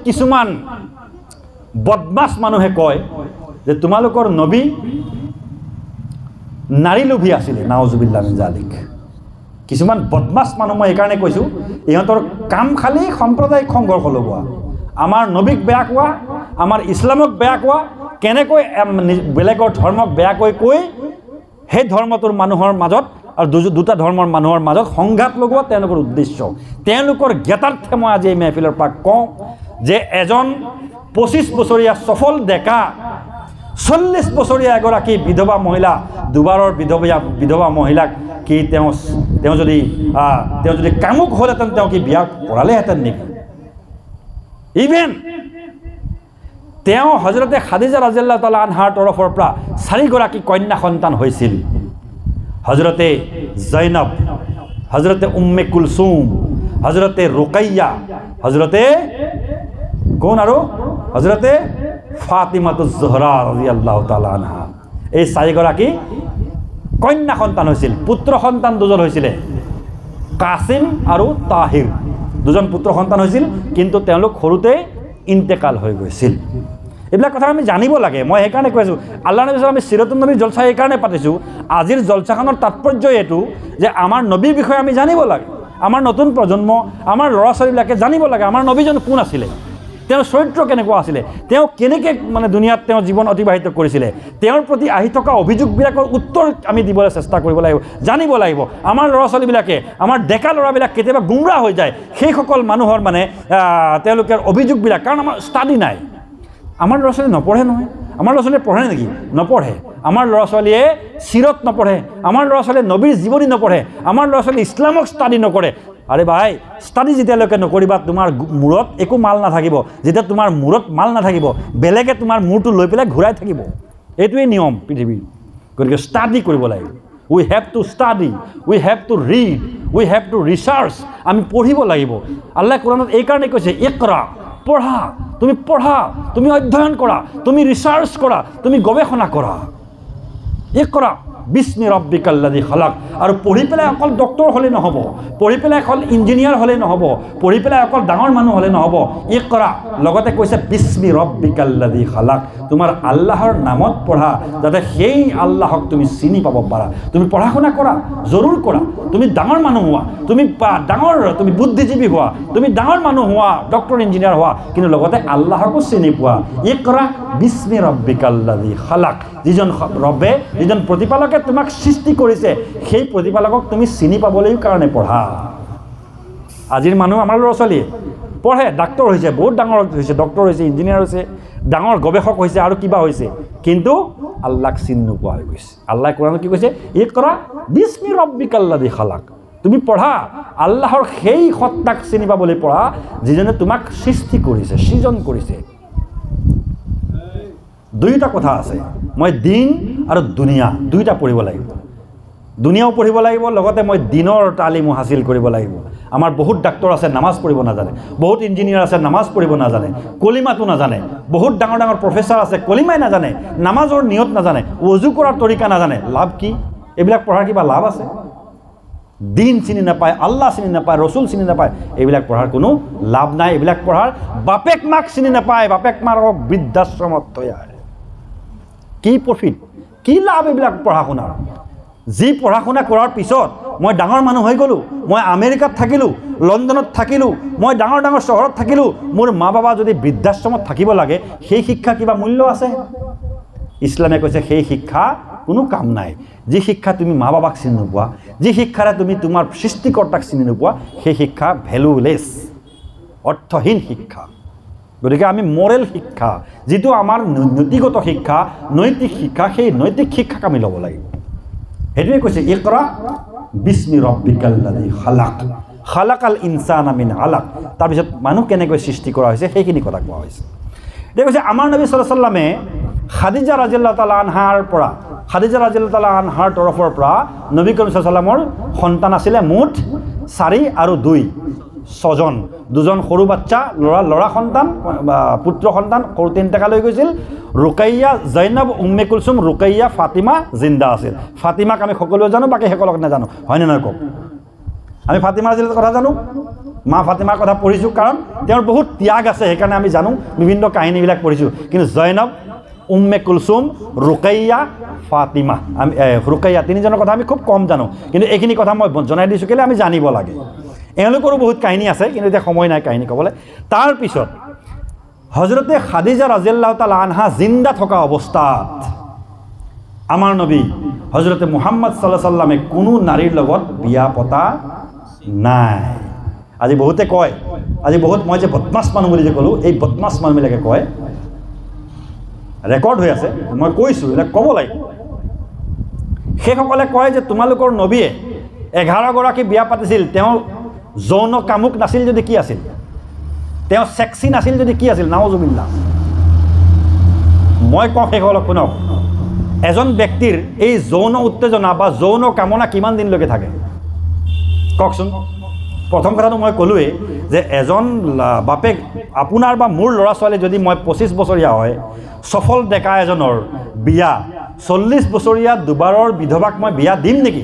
কিছুমান বদমাছ মানুহে কয় যে তোমালোকৰ নবী নাৰী লোভী আছিলে, নাউজুবিল্লাহ মিন জালিক। কিছুমান বদমাছ মানুহ মই এইকাৰণে কৈছোঁ, ইহঁতৰ কাম খালি সাম্প্ৰদায়িক সংঘৰ্ষ লগোৱা, আমাৰ নবীক বেয়া কোৱা, আমাৰ ইছলামক বেয়া কোৱা, কেনেকৈ বেলেগৰ ধৰ্মক বেয়াকৈ কৈ সেই ধৰ্মটোৰ মানুহৰ মাজত আৰু দুটা ধৰ্মৰ মানুহৰ মাজত সংঘাত লগোৱা তেওঁলোকৰ উদ্দেশ্য। তেওঁলোকৰ জ্ঞাতাৰ্থে মই আজি এই মেহফিলৰ পৰা কওঁ যে এজন 25 বছৰীয়া সফল ডেকা 40 বছৰীয়া এগৰাকী বিধৱা মহিলা, দুবাৰৰ বিধৱা মহিলাক কি তেওঁ যদি কামুক হ'লহেঁতেন তেওঁ কি বিয়া কৰালেহেঁতেন নেকি? ইভেন তেওঁ হজৰতে খাদিজা ৰাদিয়াল্লাহু তাআলা আনহাৰ তৰফৰ পৰা 4 গৰাকী কন্যা সন্তান হৈছিল। হজৰতে জৈনব, হজৰতে উম্মে কুলসুম, হজৰতে ৰুকাইয়া, হজৰতে কোন আৰু হজৰতে ফাতিমাতুজ জহৰা ৰাদিয়াল্লাহু তাআলা আনহা। এই 4 গৰাকী কন্যা সন্তান হৈছিল। পুত্ৰ সন্তান দুজন হৈছিলে, কাছিম আৰু তাহিৰ, দুজন পুত্ৰ সন্তান হৈছিল, কিন্তু তেওঁলোক সৰুতে ইন্তেকাল হৈ গৈছিল। এইবিলাক কথা আমি জানিব লাগে। মই সেইকাৰণে কৈ আছোঁ, আল্লাহ নবী আমি সিৰাতুন নবীৰ জলচা এইকাৰণে পাতিছোঁ। আজিৰ জলচাখনৰ তাৎপৰ্য এইটো যে আমাৰ নবীৰ বিষয়ে আমি জানিব লাগে। আমাৰ নতুন প্ৰজন্ম, আমাৰ ল'ৰা ছোৱালীবিলাকে জানিব লাগে আমাৰ নবীজন কোন আছিলে, তেওঁৰ চৰিত্ৰ কেনেকুৱা আছিলে, তেওঁ কেনেকৈ দুনিয়াত তেওঁ জীৱন অতিবাহিত কৰিছিলে, তেওঁৰ প্ৰতি আহি থকা অভিযোগবিলাকৰ উত্তৰ আমি দিবলৈ চেষ্টা কৰিব লাগিব, জানিব লাগিব। আমাৰ ল'ৰা ছোৱালীবিলাকে, আমাৰ ডেকা ল'ৰাবিলাক কেতিয়াবা গুমৰাহ হৈ যায় সেইসকল মানুহৰ তেওঁলোকৰ অভিযোগবিলাক, কাৰণ আমাৰ ষ্টাডি নাই। আমাৰ ল'ৰা ছোৱালী নপঢ়ে নহয়, আমাৰ ল'ৰা ছোৱালীয়ে পঢ়ে নেকি? নপঢ়ে। আমাৰ ল'ৰা ছোৱালীয়ে চিৰত নপঢ়ে, আমাৰ ল'ৰা ছোৱালীয়ে নবীৰ জীৱনী নপঢ়ে, আমাৰ ল'ৰা ছোৱালীয়ে ইছলামক ষ্টাডি নকৰে। আৰে ভাই, ষ্টাডি যেতিয়ালৈকে নকৰিবা তোমাৰ মূৰত একো মাল নাথাকিব। যেতিয়া তোমাৰ মূৰত মাল নাথাকিব, বেলেগে তোমাৰ মূৰটো লৈ পেলাই ঘূৰাই থাকিব। এইটোৱেই নিয়ম পৃথিৱীৰ। গতিকে ষ্টাডি কৰিব লাগিব। We have to study, we have to read, we have to research. আমি পঢ়িব লাগিব। আল্লাহ কোৰাণত এইকাৰণে কৈছে, ইকৰা, পঢ়া, তুমি পঢ়া, তুমি অধ্যয়ন কৰা, তুমি ৰিচাৰ্চ কৰা, তুমি গৱেষণা কৰা। ইকৰা বিস্মি ৰব্বিকাল্লাযী খালাক। আৰু পঢ়ি পেলাই অকল ডক্টৰ হ'লে নহ'ব, পঢ়ি পেলাই অকল ইঞ্জিনিয়াৰ হ'লে নহ'ব, পঢ়ি পেলাই অকল ডাঙৰ মানুহ হ'লে নহ'ব। ইকৰা লগতে কৈছে বিস্মি ৰব্বিকাল্লাযী খালাক। তোমাৰ আল্লাহৰ নামত পঢ়া, যাতে সেই আল্লাহক তুমি চিনি পাব পাৰা। তুমি পঢ়া শুনা কৰা, জৰুৰ কৰা। তুমি ডাঙৰ মানুহ হোৱা, তুমি বুদ্ধিজীৱী হোৱা, তুমি ডাঙৰ মানুহ হোৱা, ডক্টৰ ইঞ্জিনিয়াৰ হোৱা, কিন্তু লগতে আল্লাহকো চিনি পোৱা। ইকৰা বিস্মি ৰব্বিকাল্লাযী খালাক। যিজন ৰব্বে, যিজন প্ৰতিপালকে তোমাক সৃষ্টি কৰিছে, সেই প্ৰতিপালকক তুমি চিনি পাবলৈ কাৰণে পঢ়া। আজিৰ মানুহ, আমাৰ ল'ৰা ছোৱালীয়ে পঢ়ে, ডাক্তৰ হৈছে, বহুত ডাঙৰ হৈছে, ডক্তৰ হৈছে, ইঞ্জিনিয়াৰ হৈছে, ডাঙৰ গৱেষক হৈছে আৰু কিবা হৈছে, কিন্তু আল্লাহক চিনি নোপোৱা হৈ গৈছে। আল্লাহ কোৰাণত কি কৈছে? ইকৰা বিস্মি ৰব্বিকাল্লাযী খালাক। তুমি পঢ়া, আল্লাহৰ সেই সত্তাক চিনি পাবলৈ পঢ়া, যিজনে তোমাক সৃষ্টি কৰিছে, সৃজন কৰিছে। দুয়োটা কথা আছে। মই দিন আৰু দুনিয়া দুয়োটা পঢ়িব লাগিব। দুনিয়াও পঢ়িব লাগিব, লগতে মই দিনৰ তালিমো হাচিল কৰিব লাগিব। আমাৰ বহুত ডাক্তৰ আছে, নামাজ পঢ়িব নাজানে। বহুত ইঞ্জিনিয়াৰ আছে, নামাজ পঢ়িব নাজানে, কলিমাটো নাজানে। বহুত ডাঙৰ ডাঙৰ প্ৰফেচাৰ আছে, কলিমাই নাজানে, নামাজৰ নিয়ত নাজানে, ওজু কৰাৰ তৰিকা নাজানে। লাভ কি? এইবিলাক পঢ়াৰ কিবা লাভ আছে? দিন চিনি নাপায়, আল্লাহ চিনি নাপায়, ৰচুল চিনি নাপায়, এইবিলাক পঢ়াৰ কোনো লাভ নাই। এইবিলাক পঢ়াৰ বাপেক মাক চিনি নাপায়, বাপেক মাকক বৃদ্ধাশ্ৰমত তৈয়াৰ। কি প্ৰফিট, কি লাভ এইবিলাক পঢ়া শুনাৰ? যি পঢ়া শুনা কৰাৰ পিছত মই ডাঙৰ মানুহ হৈ গ'লোঁ, মই আমেৰিকাত থাকিলোঁ, লণ্ডনত থাকিলোঁ, মই ডাঙৰ ডাঙৰ চহৰত থাকিলোঁ, মোৰ মা বাবা যদি বৃদ্ধাশ্ৰমত থাকিব লাগে, সেই শিক্ষা কিবা মূল্য আছে? ইছলামে কৈছে সেই শিক্ষা কোনো কাম নাই। যি শিক্ষা তুমি মা বাবাক চিনি নোপোৱা, যি শিক্ষাৰে তুমি তোমাৰ সৃষ্টিকৰ্তাক চিনি নোপোৱা, সেই শিক্ষা ভেলুলেছ, অৰ্থহীন শিক্ষা। গতিকে আমি মৰেল শিক্ষা, যিটো আমাৰ নীতিগত শিক্ষা, নৈতিক শিক্ষা, সেই নৈতিক শিক্ষাক আমি ল'ব লাগিব। সেইটোৱে কৈছে ইকৰা বিস্মি ৰব্বিকাল্লাযী খালাক। খালাকাল ইনসানা মিন আলাক। তাৰপিছত মানুহ কেনেকৈ সৃষ্টি কৰা হৈছে সেইখিনি কথা কোৱা হৈছে। এতিয়া কৈছে আমাৰ নবী সাল্লাল্লাহু আলাইহি ওয়াসাল্লামে খাদিজা ৰাদিয়াল্লাহু তাআলা আনহাৰ পৰা, খাদিজা ৰাদিয়াল্লাহু তাআলা আনহাৰ তৰফৰ পৰা নবী কৰিম সাল্লাল্লাহু আলাইহি ওয়াসাল্লামৰ সন্তান আছিলে মুঠ 4 আৰু 2, 6জন। 2জন সৰু বাচ্চা ল'ৰা সন্তান, পুত্ৰ সন্তান সৰুতে ইন্তেকাল হৈ গৈছিল। ৰুকাইয়া, জৈনব, উম্মে কুলসুম, ৰুকাইয়া, ফাতিমা জিন্দা আছিল। ফাতিমাক আমি সকলোৱে জানো, বাকী সকলক নাজানো, হয়নে নহয় কওক? আমি ফাতিমাৰ জিলাৰ কথা জানো, মা ফাতিমাৰ কথা পঢ়িছোঁ, কাৰণ তেওঁৰ বহুত ত্যাগ আছে, সেইকাৰণে আমি জানো, বিভিন্ন কাহিনীবিলাক পঢ়িছোঁ। কিন্তু জৈনব, উম্মে কুলছুম, ৰুকাইয়া, ফাতিমা, আমি ৰুকাইয়া তিনিজনৰ কথা আমি খুব কম জানো, কিন্তু এইখিনি কথা মই জনাই দিছোঁ কেলৈ আমি জানিব লাগে। এওঁলোকৰো বহুত কাহিনী আছে, কিন্তু এতিয়া সময় নাই কাহিনী ক'বলৈ। তাৰপিছত হজৰতে খাদিজা ৰাদিয়াল্লাহু তাআলা আনহা জিন্দা থকা অৱস্থাত আমাৰ নবী হজৰতে মুহাম্মদ সাল্লাল্লাহু আলাইহি সাল্লামে কোনো নাৰীৰ লগত বিয়া পতা নাই। আজি বহুতে কয়, আজি বহুত মই যে বদমাছ মানুহ বুলি যে ক'লোঁ, এই বদমাছ মানুহবিলাকে কয়, ৰেকৰ্ড হৈ আছে, মই কৈছোঁ এইবিলাক ক'ব লাগিব। সেইসকলে কয় যে তোমালোকৰ নবীয়ে 11গৰাকী বিয়া পাতিছিল, তেওঁ যৌন কামুক নাছিল যদি কি আছিল, তেওঁ ছেক্সি নাছিল যদি কি আছিল, নাউজুবিল্লাহ। মই কওঁ সেইসকলক শুনক, এজন ব্যক্তিৰ এই যৌন উত্তেজনা বা যৌন কামনা কিমান দিনলৈকে থাকে কওকচোন। প্ৰথম কথাটো মই ক'লোৱেই যে এজন বাপেক, আপোনাৰ বা মোৰ ল'ৰা ছোৱালী যদি মই 25 বছৰীয়া হয়, সফল ডেকা এজনৰ বিয়া 40 বছৰীয়া দুবাৰৰ বিধৱাক মই বিয়া দিম নেকি?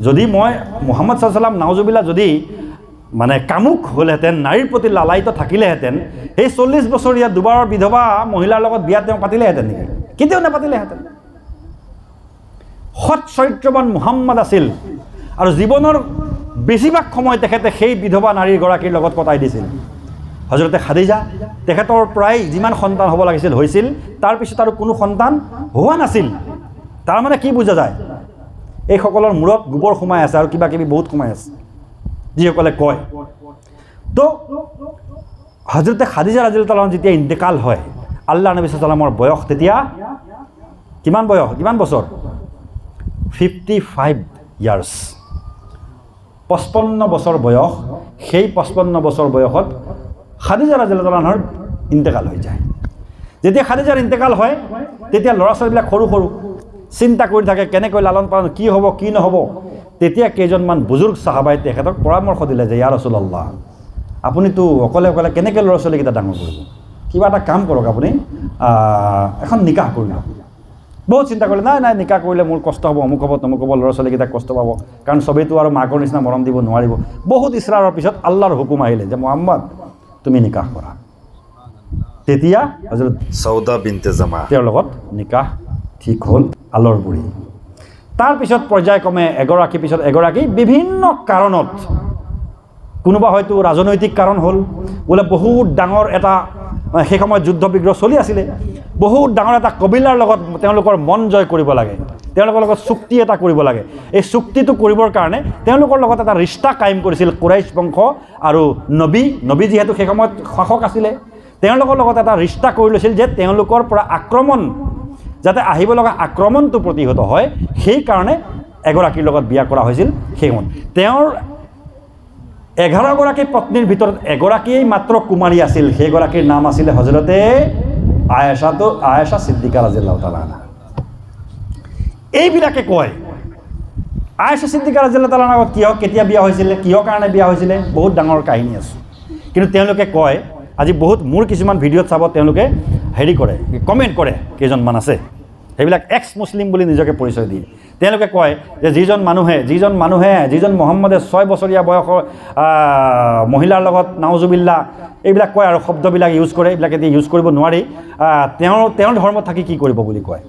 যদি মই মুহাম্মদ সাল্লাল্লাহু আলাইহি ওয়াসাল্লাম নাউজুবিল্লাহ যদি মানে কামুক হ'লহেঁতেন, নাৰীৰ প্ৰতি লালায়িত থাকিলেহেঁতেন, সেই 40 বছৰীয়া দুবাৰৰ বিধৱা মহিলাৰ লগত বিয়া তেওঁ পাতিলেহেঁতেন নেকি? কেতিয়াও নাপাতিলেহেঁতেন। সৎ চৰিত্ৰবান মুহাম্মদ আছিল, আৰু জীৱনৰ বেছিভাগ সময় তেখেতে সেই বিধৱা নাৰীগৰাকীৰ লগত কটাই দিছিল। হজৰতে খাদিজা, তেখেতৰ প্ৰায় যিমান সন্তান হ'ব লাগিছিল হৈছিল, তাৰপিছত আৰু কোনো সন্তান হোৱা নাছিল। তাৰমানে কি বুজা যায়? এইসকলৰ মূৰত গোবৰ সোমাই আছে আৰু কিবা কিবি বহুত সোমাই আছে, যিসকলে কয়। তো হজৰতে খাদিজা ৰাদিয়াল্লাহু তাআলা যেতিয়া ইন্তেকাল হয়, আল্লাহ নবী সাল্লাল্লাহু আলাইহি ওয়াসাল্লামৰ বয়স তেতিয়া কিমান বয়স, কিমান বছৰ? 55 ইয়াৰ্ছ, 55 বছৰ বয়স। সেই 55 বছৰ বয়সত খাদিজা ৰাদিয়াল্লাহু তাআলাৰ ইন্তেকাল হৈ যায়। যেতিয়া খাদিজাৰ ইন্তেকাল হয়, তেতিয়া ল'ৰা ছোৱালীবিলাক সৰু সৰু, চিন্তা কৰি থাকে কেনেকৈ লালন পালন, কি হ'ব কি নহ'ব। তেতিয়া কেইজনমান বুজুৰ্গ সাহাবাই তেখেতক পৰামৰ্শ দিলে যে ইয়া ৰাছূলুল্লাহ, আপুনিতো অকলে অকলে কেনেকৈ ল'ৰা ছোৱালীকেইটা ডাঙৰ কৰিব, কিবা এটা কাম কৰক, আপুনি এখন নিকাহ কৰি লওক। বহুত চিন্তা কৰিলে, নাই নাই নিকাহ কৰিলে মোৰ কষ্ট হ'ব, অমুক হ'ব তমুক হ'ব, ল'ৰা ছোৱালীকেইটাক কষ্ট পাব, কাৰণ চবেইতো আৰু মাকৰ নিচিনা মৰম দিব নোৱাৰিব। বহুত ইছৰাৰৰ পিছত আল্লাহৰ হুকুম আহিলে যে মুহাম্মদ তুমি নিকাহ কৰা। তেতিয়া হজৰত সৌদা বিনতে জামা তেওঁৰ লগত নিকাহ ঠিক হ'ল, আলৰ বুঢ়ী। তাৰপিছত পৰ্যায়ক্ৰমে এগৰাকী পিছত এগৰাকী বিভিন্ন কাৰণত, কোনোবা হয়তো ৰাজনৈতিক কাৰণ হ'ল, বোলে বহুত ডাঙৰ এটা সেই সময়ত যুদ্ধ বিগ্ৰহ চলি আছিলে, বহুত ডাঙৰ এটা কবিলাৰ লগত তেওঁলোকৰ মন জয় কৰিব লাগে, তেওঁলোকৰ লগত চুক্তি এটা কৰিব লাগে। এই চুক্তিটো কৰিবৰ কাৰণে তেওঁলোকৰ লগত এটা ৰিষ্টা কায়েম কৰিছিল কুৰাইশ বংশ আৰু নবী যিহেতু সেই সময়ত শাসক আছিলে, তেওঁলোকৰ লগত এটা ৰিষ্টা কৰি লৈছিল যে তেওঁলোকৰ পৰা আক্ৰমণ, যাতে আহিব লগা আক্ৰমণটো প্ৰতিহত হয়, সেইকাৰণে এগৰাকীৰ লগত বিয়া কৰা হৈছিল। সেই সময়ত তেওঁৰ 11গৰাকী পত্নীৰ ভিতৰত এগৰাকীয়েই মাত্ৰ কুমাৰী আছিল, সেইগৰাকীৰ নাম আছিলে হজৰতে আয়েশা ছিদ্দিকা ৰাদিয়াল্লাহু তাআলা আনহা। এইবিলাকে কয় আয়েশা ছিদ্দিকা ৰাদিয়াল্লাহু তাআলা আনহা কেতিয়া বিয়া হৈছিলে, কিহৰ কাৰণে বিয়া হৈছিলে, বহুত ডাঙৰ কাহিনী আছে। কিন্তু তেওঁলোকে কয়, আজি বহুত মোৰ কিছুমান ভিডিঅ'ত চাব, তেওঁলোকে হেৰি কৰে, কমেণ্ট কৰে, কেইজনমান আছে সেইবিলাক এক্স মুছলিম বুলি নিজকে পৰিচয় দিয়ে। তেওঁলোকে কয় যে যিজন মুহাম্মদে 6 বছৰীয়া বয়সৰ মহিলাৰ লগত নাউজুবিল্লাহ এইবিলাক কয় আৰু শব্দবিলাক ইউজ কৰে, এইবিলাক এতিয়া ইউজ কৰিব নোৱাৰি, তেওঁৰ ধৰ্মত থাকি কি কৰিব বুলি কয়।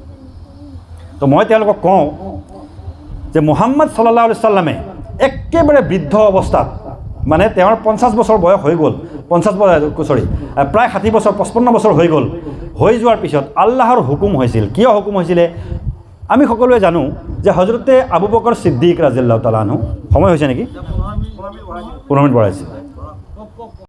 তো মই তেওঁলোকক কওঁ যে মুহাম্মদ সাল্লাল্লাহু আলাইহি ওয়াসাল্লামে একেবাৰে বৃদ্ধ অৱস্থাত, মানে তেওঁৰ 50 বছৰ বয়স হৈ গ'ল, প্ৰায় 60 বছৰ 55 বছৰ হৈ গ'ল, হৈ যোৱাৰ পিছত আল্লাহৰ হুকুম হৈছিল। কিয় হুকুম হৈছিলে আমি সকলোৱে জানো, যে হজৰতে আবু বকৰ ছিদ্দিক ৰাদিয়াল্লাহু তাআলা আনহু, সময় হৈছে নেকি? 15 মিনিট বঢ়াইছে।